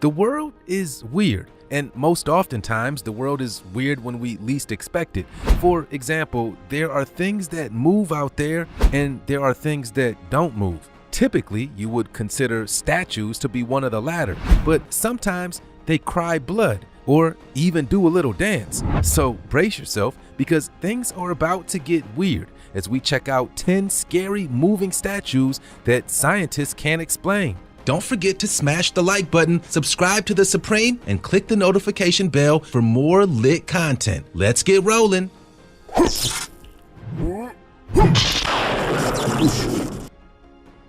The world is weird, and most oftentimes the world is weird when we least expect it. For example, there are things that move out there and there are things that don't move. Typically, you would consider statues to be one of the latter, but sometimes they cry blood or even do a little dance. So brace yourself because things are about to get weird as we check out 10 scary moving statues that scientists can't explain. Don't forget to smash the like button, subscribe to The Supreme, and click the notification bell for more lit content. Let's get rolling.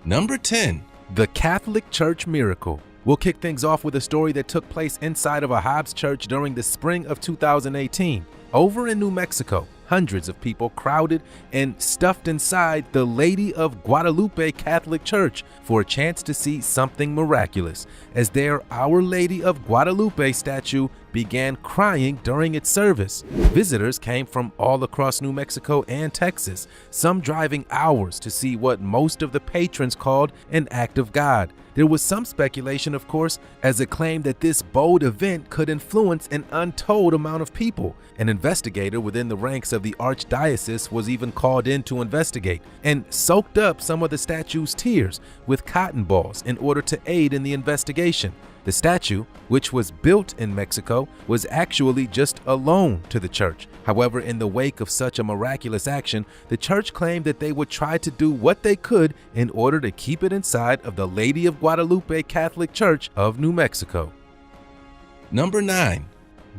Number 10. The Catholic Church Miracle. We'll kick things off with a story that took place inside of a Hobbs church during the spring of 2018. Over in New Mexico, hundreds of people crowded and stuffed inside the Lady of Guadalupe Catholic Church for a chance to see something miraculous, as their Our Lady of Guadalupe statue began crying during its service. Visitors came from all across New Mexico and Texas, some driving hours to see what most of the patrons called an act of God. There was some speculation, of course, as it claimed that this bold event could influence an untold amount of people. An investigator within the ranks of the archdiocese was even called in to investigate and soaked up some of the statue's tears with cotton balls in order to aid in the investigation. The statue, which was built in Mexico, was actually just a loan to the church. However, in the wake of such a miraculous action, the church claimed that they would try to do what they could in order to keep it inside of the Lady of Guadalupe Catholic Church of New Mexico. Number 9.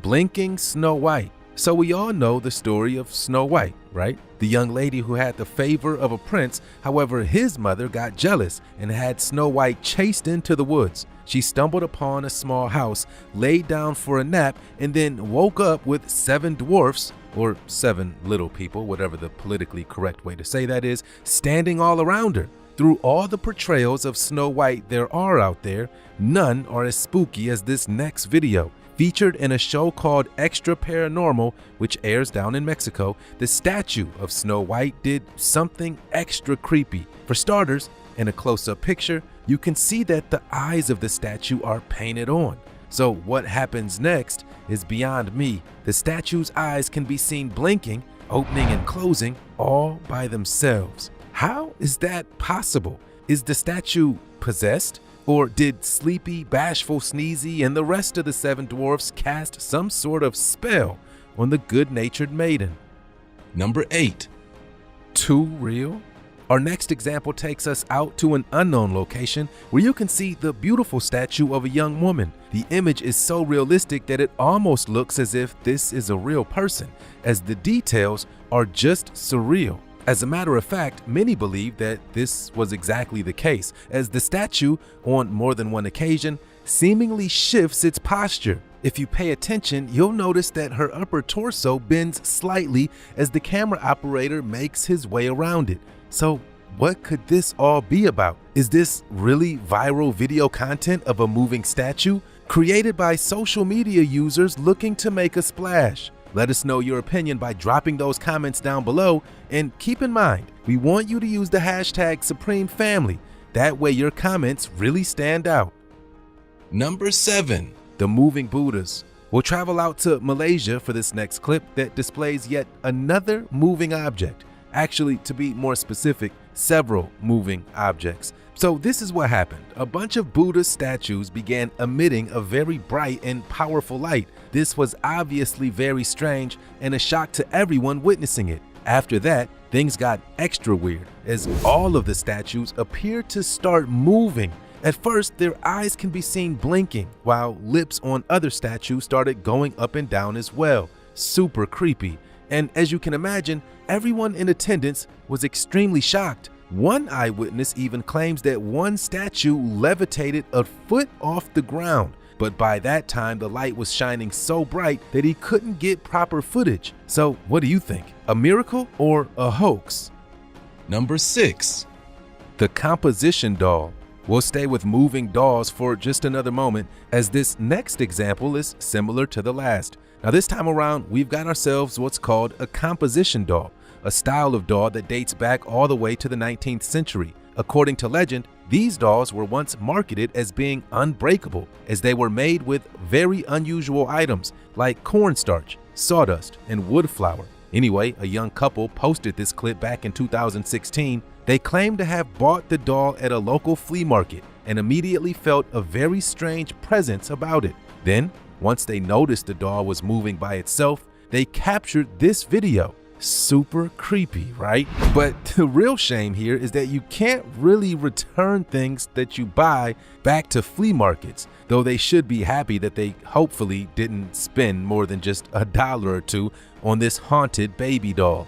Blinking Snow White. So we all know the story of Snow White, right? The young lady who had the favor of a prince. However, his mother got jealous and had Snow White chased into the woods. She stumbled upon a small house, laid down for a nap, and then woke up with 7 dwarfs, or 7 little people, whatever the politically correct way to say that is, standing all around her. Through all the portrayals of Snow White there are out there, none are as spooky as this next video. Featured in a show called Extra Paranormal, which airs down in Mexico, the statue of Snow White did something extra creepy. For starters, in a close-up picture, you can see that the eyes of the statue are painted on. So what happens next is beyond me. The statue's eyes can be seen blinking, opening and closing all by themselves. How is that possible? Is the statue possessed? Or did Sleepy, Bashful, Sneezy, and the rest of the 7 dwarfs cast some sort of spell on the good-natured maiden? Number 8. Too real? Our next example takes us out to an unknown location where you can see the beautiful statue of a young woman. The image is so realistic that it almost looks as if this is a real person, as the details are just surreal. As a matter of fact, many believe that this was exactly the case, as the statue, on more than one occasion, seemingly shifts its posture. If you pay attention, you'll notice that her upper torso bends slightly as the camera operator makes his way around it. So what could this all be about? Is this really viral video content of a moving statue created by social media users looking to make a splash? Let us know your opinion by dropping those comments down below, and keep in mind, we want you to use the hashtag #SupremeFamily. That way your comments really stand out. Number 7. The Moving Buddhas. We'll travel out to Malaysia for this next clip that displays yet another moving object. Actually, to be more specific, several moving objects. So this is what happened. A bunch of Buddha statues began emitting a very bright and powerful light. This was obviously very strange and a shock to everyone witnessing it. After that, things got extra weird as all of the statues appeared to start moving. At first, their eyes can be seen blinking, while lips on other statues started going up and down as well. Super creepy. And as you can imagine, everyone in attendance was extremely shocked. One eyewitness even claims that one statue levitated a foot off the ground, but by that time the light was shining so bright that he couldn't get proper footage. So what do you think? A miracle or a hoax? Number 6. The Composition Doll. We'll stay with moving dolls for just another moment, as this next example is similar to the last. Now this time around, we've got ourselves what's called a composition doll, a style of doll that dates back all the way to the 19th century. According to legend, These dolls were once marketed as being unbreakable, as they were made with very unusual items like cornstarch, sawdust, and wood flour. Anyway, a young couple posted this clip back in 2016. They claimed to have bought the doll at a local flea market and immediately felt a very strange presence about it. Then, once they noticed the doll was moving by itself, they captured this video. Super creepy, right? But the real shame here is that you can't really return things that you buy back to flea markets, though they should be happy that they hopefully didn't spend more than just $1 or $2 on this haunted baby doll.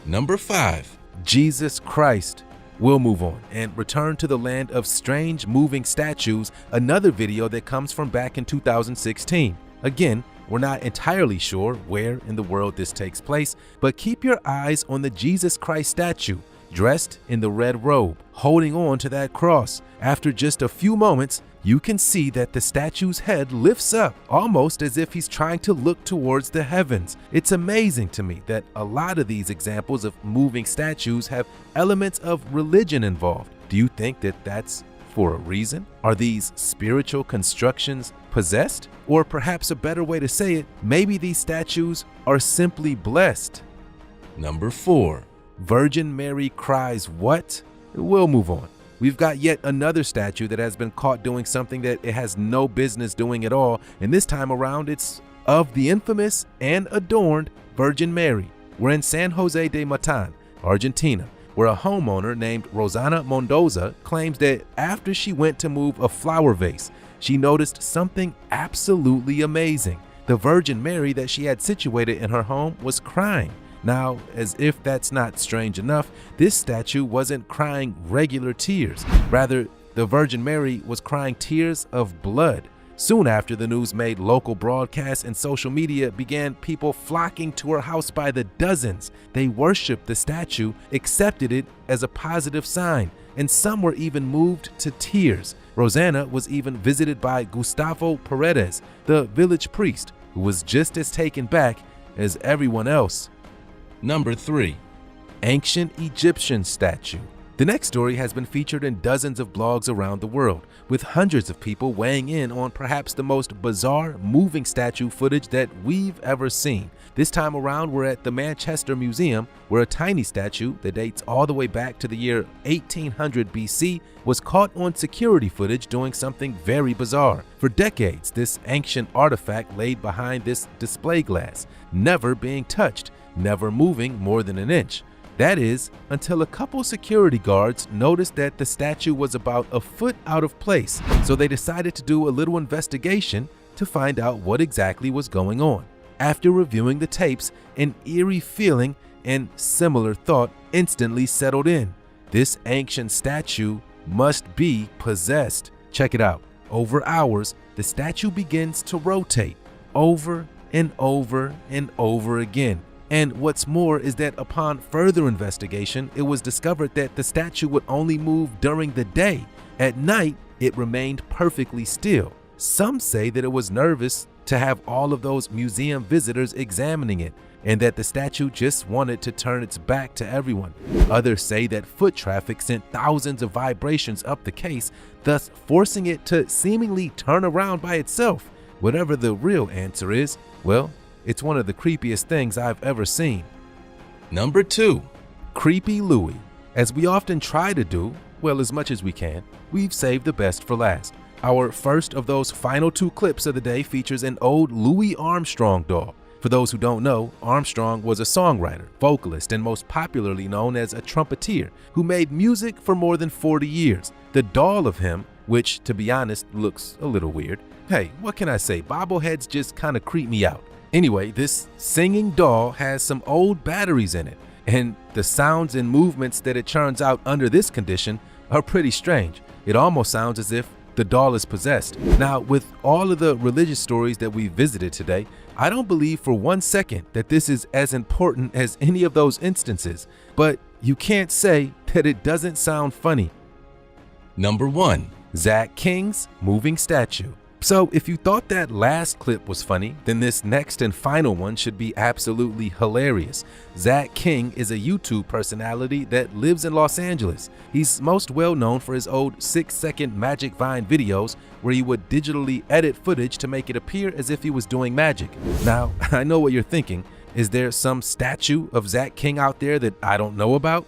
Number 5. Jesus Christ. We'll move on and return to the land of strange moving statues, another video that comes from back in 2016. Again, we're not entirely sure where in the world this takes place, but keep your eyes on the Jesus Christ statue, dressed in the red robe, holding on to that cross. After just a few moments, you can see that the statue's head lifts up, almost as if he's trying to look towards the heavens. It's amazing to me that a lot of these examples of moving statues have elements of religion involved. Do you think that that's for a reason? Are these spiritual constructions possessed? Or perhaps a better way to say it, maybe these statues are simply blessed. Number 4. Virgin Mary cries what? We'll move on. We've got yet another statue that has been caught doing something that it has no business doing at all, and this time around it's of the infamous and adorned Virgin Mary. We're in San Jose de Matan, Argentina, where a homeowner named Rosana Mendoza claims that after she went to move a flower vase, she noticed something absolutely amazing. The Virgin Mary that she had situated in her home was crying. Now, as if that's not strange enough, this statue wasn't crying regular tears. Rather, the Virgin Mary was crying tears of blood. Soon after the news made local broadcasts and social media began people flocking to her house by the dozens. They worshiped the statue, accepted it as a positive sign, and some were even moved to tears. Rosana was even visited by Gustavo Paredes, the village priest, who was just as taken back as everyone else. Number 3. Ancient Egyptian statue. The next story has been featured in dozens of blogs around the world, with hundreds of people weighing in on perhaps the most bizarre moving statue footage that we've ever seen. This time around, we're at the Manchester Museum, where a tiny statue that dates all the way back to the year 1800 BC was caught on security footage doing something very bizarre. For decades, this ancient artifact laid behind this display glass, never being touched, never moving more than an inch. That is, until a couple security guards noticed that the statue was about a foot out of place, so they decided to do a little investigation to find out what exactly was going on. After reviewing the tapes, an eerie feeling and similar thought instantly settled in. This ancient statue must be possessed. Check it out. Over hours, the statue begins to rotate over and over and over again. And what's more is that upon further investigation, it was discovered that the statue would only move during the day. At night, it remained perfectly still. Some say that it was nervous to have all of those museum visitors examining it, and that the statue just wanted to turn its back to everyone. Others say that foot traffic sent thousands of vibrations up the case, thus forcing it to seemingly turn around by itself. Whatever the real answer is, well, it's one of the creepiest things I've ever seen. Number 2. Creepy Louie. As we often try to do, well, as much as we can, we've saved the best for last. Our first of those final 2 clips of the day features an old Louis Armstrong doll. For those who don't know, Armstrong was a songwriter, vocalist, and most popularly known as a trumpeter who made music for more than 40 years. The doll of him, which to be honest looks a little weird. Hey, what can I say? Bobbleheads just kind of creep me out. Anyway, this singing doll has some old batteries in it, and the sounds and movements that it churns out under this condition are pretty strange. It almost sounds as if the doll is possessed. Now, with all of the religious stories that we visited today, I don't believe for 1 second that this is as important as any of those instances, but you can't say that it doesn't sound funny. Number 1. Zach King's moving statue. So if you thought that last clip was funny, then this next and final one should be absolutely hilarious. Zach King is a YouTube personality that lives in Los Angeles. He's most well known for his old 6-second Magic Vine videos where he would digitally edit footage to make it appear as if he was doing magic. Now, I know what you're thinking. Is there some statue of Zach King out there that I don't know about?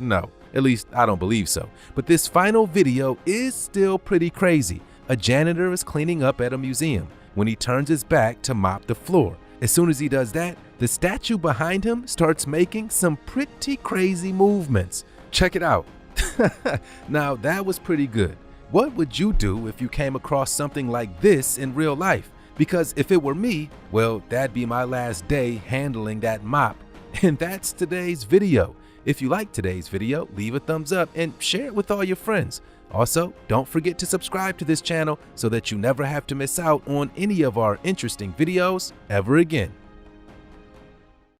No, at least I don't believe so. But this final video is still pretty crazy. A janitor is cleaning up at a museum when he turns his back to mop the floor. As soon as he does that, the statue behind him starts making some pretty crazy movements. Check it out. Now that was pretty good. What would you do if you came across something like this in real life? Because if it were me, well, that'd be my last day handling that mop. And that's today's video. If you like today's video, leave a thumbs up and share it with all your friends. Also, don't forget to subscribe to this channel so that you never have to miss out on any of our interesting videos ever again.